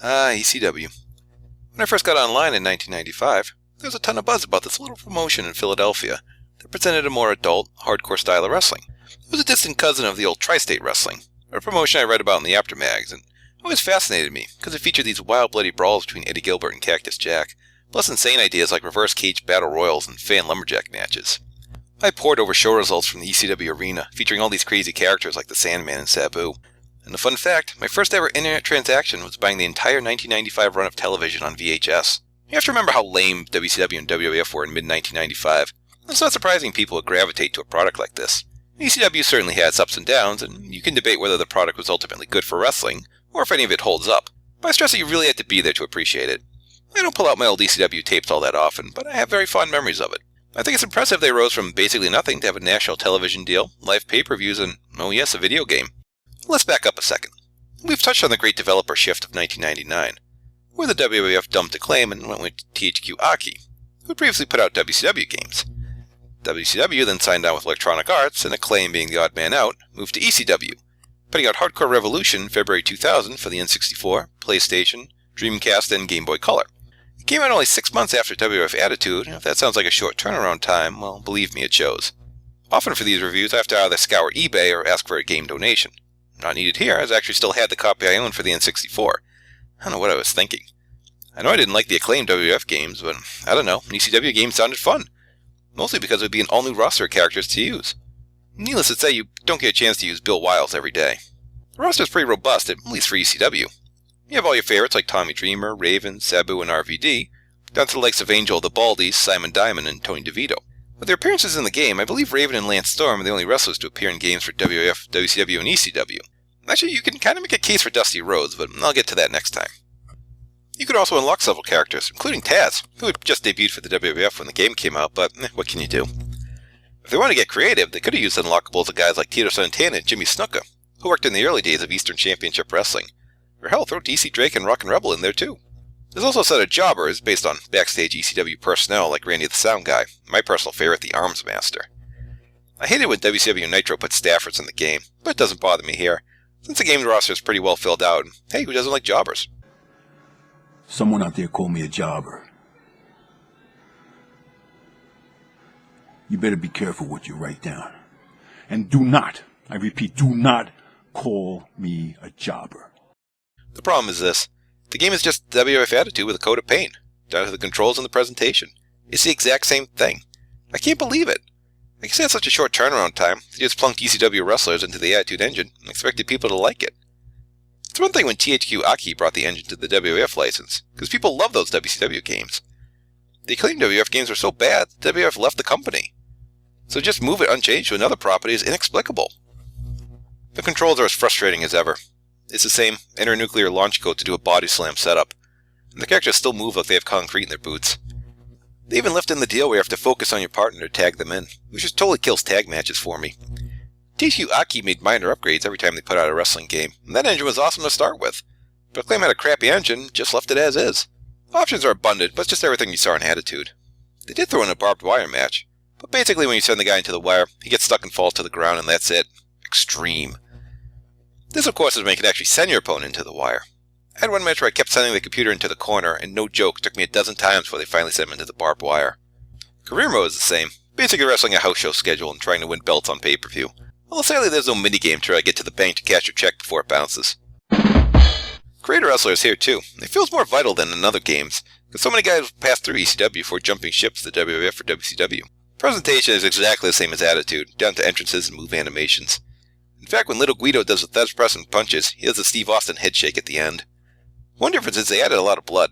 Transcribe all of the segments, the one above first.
ECW. When I first got online in 1995, there was a ton of buzz about this little promotion in Philadelphia that presented a more adult, hardcore style of wrestling. It was a distant cousin of the old Tri-State Wrestling, a promotion I read about in the aftermags, and it always fascinated me because it featured these wild, bloody brawls between Eddie Gilbert and Cactus Jack, plus insane ideas like reverse cage battle royals and fan lumberjack matches. I pored over show results from the ECW arena, featuring all these crazy characters like the Sandman and Sabu. And a fun fact, my first ever internet transaction was buying the entire 1995 run of television on VHS. You have to remember how lame WCW and WWF were in mid-1995. It's not surprising people would gravitate to a product like this. ECW certainly had its ups and downs, and you can debate whether the product was ultimately good for wrestling, or if any of it holds up. But I stress that you really had to be there to appreciate it. I don't pull out my old ECW tapes all that often, but I have very fond memories of it. I think it's impressive they rose from basically nothing to have a national television deal, live pay-per-views, and, oh yes, a video game. Let's back up a second. We've touched on the great developer shift of 1999, where the WWF dumped Acclaim and went with THQ Aki, who had previously put out WCW games. WCW then signed on with Electronic Arts, and Acclaim, being the odd man out, moved to ECW, putting out Hardcore Revolution in February 2000 for the N64, PlayStation, Dreamcast, and Game Boy Color. It came out only 6 months after WWF Attitude, and if that sounds like a short turnaround time, well, believe me, it shows. Often for these reviews, I have to either scour eBay or ask for a game donation. Not needed here, as I actually still had the copy I owned for the N64. I don't know what I was thinking. I know I didn't like the acclaimed WWF games, but I don't know, an ECW game sounded fun. Mostly because it would be an all-new roster of characters to use. Needless to say, you don't get a chance to use Bill Wiles every day. The roster is pretty robust, at least for ECW. You have all your favorites like Tommy Dreamer, Raven, Sabu, and RVD, down to the likes of Angel of the Baldies, Simon Diamond, and Tony DeVito. With their appearances in the game, I believe Raven and Lance Storm are the only wrestlers to appear in games for WWF, WCW, and ECW. Actually, you can kind of make a case for Dusty Rhodes, but I'll get to that next time. You could also unlock several characters, including Taz, who had just debuted for the WWF when the game came out, but what can you do? If they want to get creative, they could have used unlockables of guys like Tito Santana and Jimmy Snuka, who worked in the early days of Eastern Championship Wrestling. Or hell, throw DC Drake and Rock and Rebel in there too. There's also a set of jobbers based on backstage ECW personnel like Randy the Sound Guy, my personal favorite, the Arms Master. I hated when WCW Nitro put staffers in the game, but it doesn't bother me here, since the game's roster is pretty well filled out, and hey, who doesn't like jobbers? Someone out there called me a jobber. You better be careful what you write down. And do not, I repeat, do not call me a jobber. The problem is this. The game is just WWF Attitude with a coat of paint, down to the controls and the presentation. It's the exact same thing. I can't believe it. I guess they had such a short turnaround time, they just plunked ECW wrestlers into the Attitude engine and expected people to like it. It's one thing when THQ Aki brought the engine to the WWF license, because people love those WCW games. The acclaimed WWF games were so bad, the WWF left the company. So just move it unchanged to another property is inexplicable. The controls are as frustrating as ever. It's the same internuclear launch code to do a body slam setup, and the characters still move like they have concrete in their boots. They even left in the deal where you have to focus on your partner to tag them in, which just totally kills tag matches for me. THQ Aki made minor upgrades every time they put out a wrestling game, and that engine was awesome to start with. But Acclaim had a crappy engine, just left it as is. Options are abundant, but it's just everything you saw in Attitude. They did throw in a barbed wire match, but basically when you send the guy into the wire, he gets stuck and falls to the ground, and that's it. Extreme. This, of course, is when you can actually send your opponent into the wire. I had one match where I kept sending the computer into the corner, and no joke, it took me a dozen times before they finally sent him into the barbed wire. Career mode is the same, basically wrestling a house show schedule and trying to win belts on pay-per-view. Well, sadly there's no minigame to really get to the bank to cash your check before it bounces. Creator Wrestler is here too. It feels more vital than in other games, because so many guys pass through ECW before jumping ships to WWF or WCW. Presentation is exactly the same as Attitude, down to entrances and move animations. In fact, when Little Guido does the Thesz press and punches, he does the Steve Austin head shake at the end. One difference is they added a lot of blood.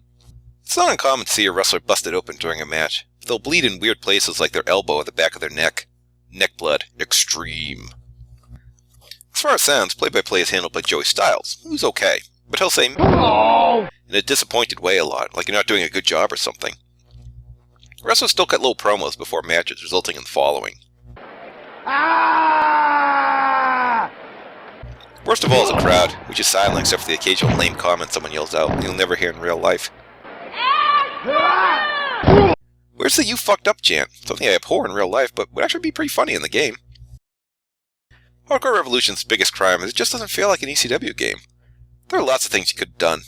It's not uncommon to see a wrestler busted open during a match. They'll bleed in weird places like their elbow or the back of their neck. Neck blood. Extreme. As far as sounds, play-by-play is handled by Joey Styles, who's okay, but he'll say "Oh!" in a disappointed way a lot, like you're not doing a good job or something. Wrestlers still cut little promos before matches, resulting in the following. Ah! Worst of all is the crowd, which is silent except for the occasional lame comment someone yells out you'll never hear in real life. Where's the "you fucked up" chant? Something I abhor in real life, but would actually be pretty funny in the game. Hardcore Revolution's biggest crime is it just doesn't feel like an ECW game. There are lots of things you could have done.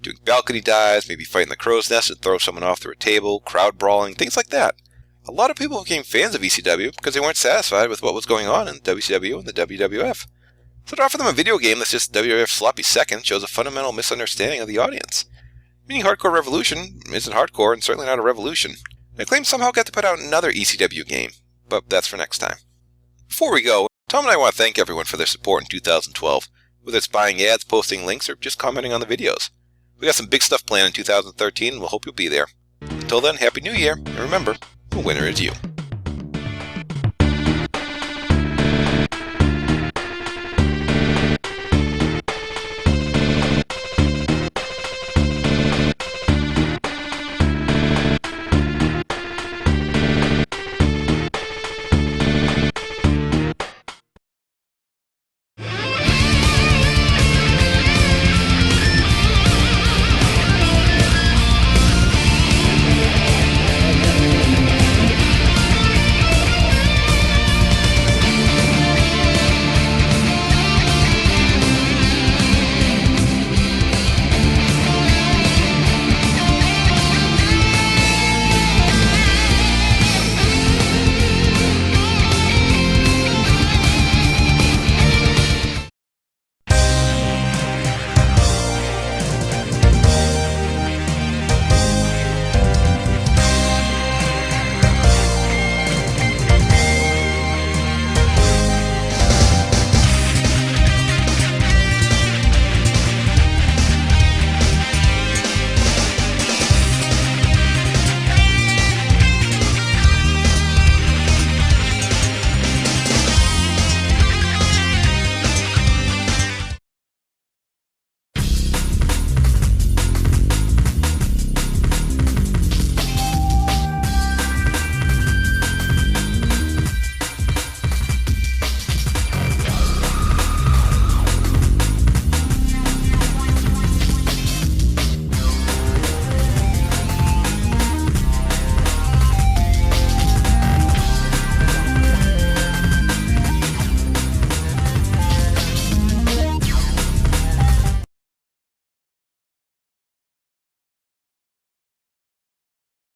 doing balcony dives, maybe fighting the crow's nest and throw someone off through a table, crowd brawling, things like that. A lot of people became fans of ECW because they weren't satisfied with what was going on in WCW and the WWF. So to offer them a video game that's just WWF sloppy second shows a fundamental misunderstanding of the audience. Meaning Hardcore Revolution isn't hardcore and certainly not a revolution. And Acclaim somehow got to put out another ECW game, but that's for next time. Before we go, Tom and I want to thank everyone for their support in 2012, whether it's buying ads, posting links, or just commenting on the videos. We got some big stuff planned in 2013 and we'll hope you'll be there. Until then, Happy New Year, and remember, the winner is you.